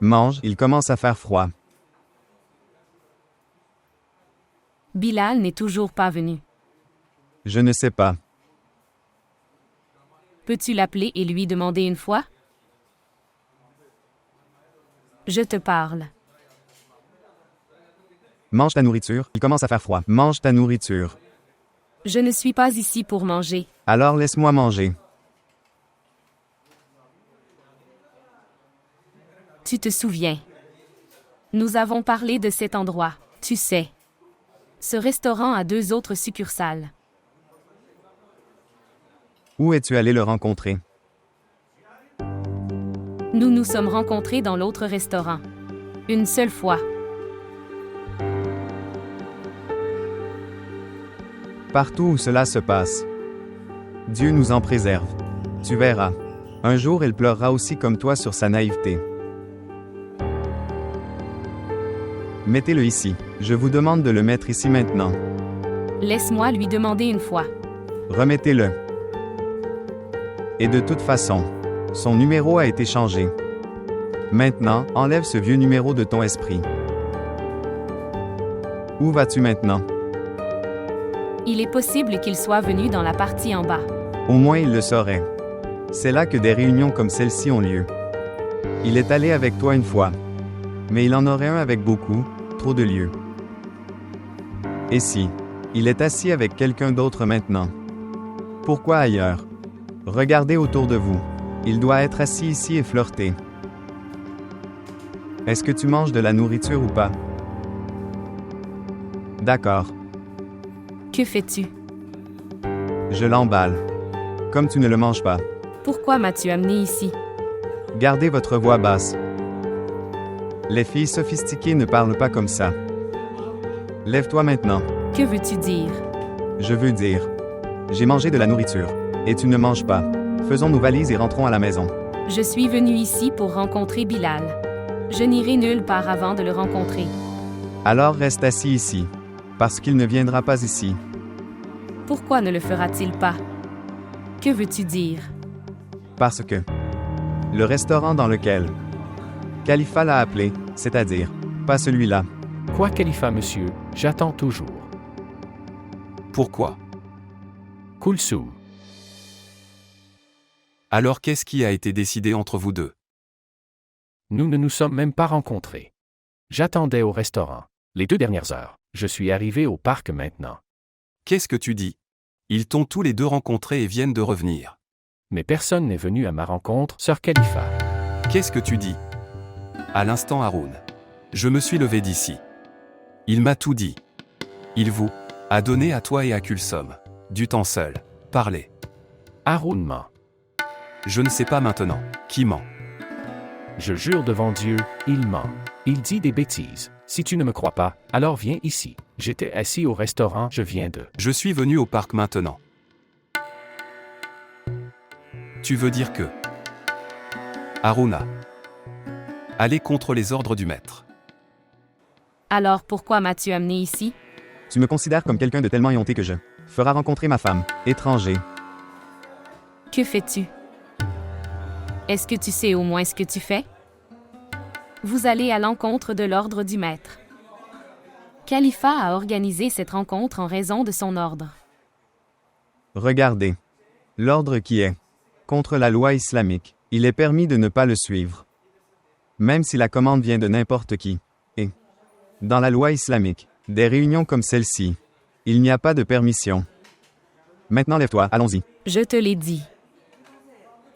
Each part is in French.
Mange, il commence à faire froid. Bilal n'est toujours pas venu. Je ne sais pas. Peux-tu l'appeler et lui demander une fois? Je te parle. Mange ta nourriture, il commence à faire froid. Mange ta nourriture. Je ne suis pas ici pour manger. Alors laisse-moi manger. Tu te souviens. Nous avons parlé de cet endroit, tu sais. Ce restaurant a 2 autres succursales. Où es-tu allé le rencontrer? Nous nous sommes rencontrés dans l'autre restaurant. Une seule fois. Partout où cela se passe. Dieu nous en préserve. Tu verras. Un jour il pleurera aussi comme toi sur sa naïveté. Mettez-le ici. Je vous demande de le mettre ici maintenant. Laisse-moi lui demander une fois. Remettez-le. Et de toute façon, son numéro a été changé. Maintenant, enlève ce vieux numéro de ton esprit. Où vas-tu maintenant? Il est possible qu'il soit venu dans la partie en bas. Au moins il le saurait. C'est là que des réunions comme celle-ci ont lieu. Il est allé avec toi une fois. Mais il en aurait un avec beaucoup, trop de lieux. Et si, il est assis avec quelqu'un d'autre maintenant? Pourquoi ailleurs? Regardez autour de vous. Il doit être assis ici et flirter. Est-ce que tu manges de la nourriture ou pas? D'accord. Que fais-tu? Je l'emballe. Comme tu ne le manges pas. Pourquoi m'as-tu amené ici? Gardez votre voix basse. Les filles sophistiquées ne parlent pas comme ça. Lève-toi maintenant. Que veux-tu dire? Je veux dire. J'ai mangé de la nourriture. Et tu ne manges pas. Faisons nos valises et rentrons à la maison. Je suis venu ici pour rencontrer Bilal. Je n'irai nulle part avant de le rencontrer. Alors reste assis ici. Parce qu'il ne viendra pas ici. Pourquoi ne le fera-t-il pas? Que veux-tu dire? Parce que le restaurant dans lequel Khalifa l'a appelé, c'est-à-dire, pas celui-là. Quoi, Khalifa, monsieur? J'attends toujours. Pourquoi? Kulsoum. Alors qu'est-ce qui a été décidé entre vous deux? Nous ne nous sommes même pas rencontrés. J'attendais au restaurant. Les 2 dernières heures. Je suis arrivé au parc maintenant. Qu'est-ce que tu dis? Ils t'ont tous les deux rencontrés et viennent de revenir. Mais personne n'est venu à ma rencontre, sœur Khalifa. Qu'est-ce que tu dis? À l'instant, Haroun. Je me suis levé d'ici. Il m'a tout dit. Il vous a donné à toi et à Kulsoum du temps seul. Parlez. Haroun ment. Je ne sais pas maintenant. Qui ment? Je jure devant Dieu, il ment. Il dit des bêtises. Si tu ne me crois pas, alors viens ici. J'étais assis au restaurant, je viens de... Je suis venu au parc maintenant. Tu veux dire que... Harouna. Allez contre les ordres du maître. Alors pourquoi m'as-tu amené ici? Tu me considères comme quelqu'un de tellement éhonté que je fera rencontrer ma femme, étranger. Que fais-tu? Est-ce que tu sais au moins ce que tu fais? Vous allez à l'encontre de l'ordre du maître. Khalifa a organisé cette rencontre en raison de son ordre. Regardez. L'ordre qui est contre la loi islamique, il est permis de ne pas le suivre. Même si la commande vient de n'importe qui. Et dans la loi islamique, des réunions comme celle-ci, il n'y a pas de permission. Maintenant lève-toi, allons-y. Je te l'ai dit.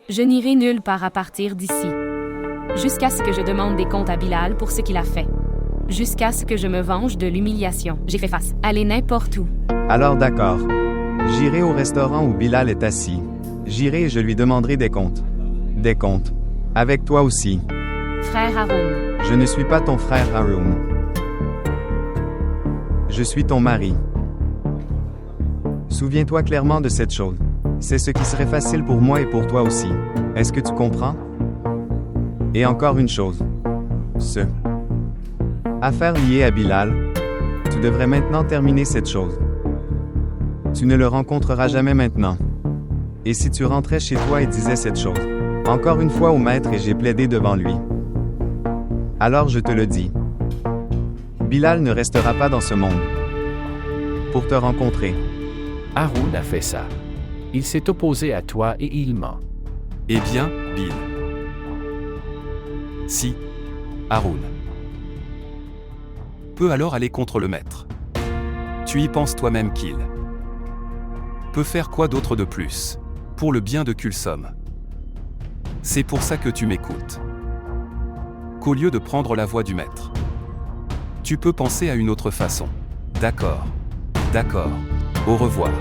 Je n'irai nulle part à partir d'ici. Jusqu'à ce que je demande des comptes à Bilal pour ce qu'il a fait. Jusqu'à ce que je me venge de l'humiliation. J'ai fait face. Allez n'importe où. Alors d'accord. J'irai au restaurant où Bilal est assis. J'irai et je lui demanderai des comptes. Des comptes. Avec toi aussi. Frère Haroun. Je ne suis pas ton frère Haroun. Je suis ton mari. Souviens-toi clairement de cette chose. C'est ce qui serait facile pour moi et pour toi aussi. Est-ce que tu comprends? Et encore une chose. Affaire liée à Bilal. Tu devrais maintenant terminer cette chose. Tu ne le rencontreras jamais maintenant. Et si tu rentrais chez toi et disais cette chose, encore une fois au maître et j'ai plaidé devant lui. Alors je te le dis. Bilal ne restera pas dans ce monde. Pour te rencontrer. Haroun a fait ça. Il s'est opposé à toi et il ment. Eh bien, Bill. Si. Haroun. Peut alors aller contre le maître. Tu y penses toi-même qu'il peut faire quoi d'autre de plus, pour le bien de Kulsom. C'est pour ça que tu m'écoutes. Qu'au lieu de prendre la voie du maître, tu peux penser à une autre façon. D'accord. D'accord. Au revoir.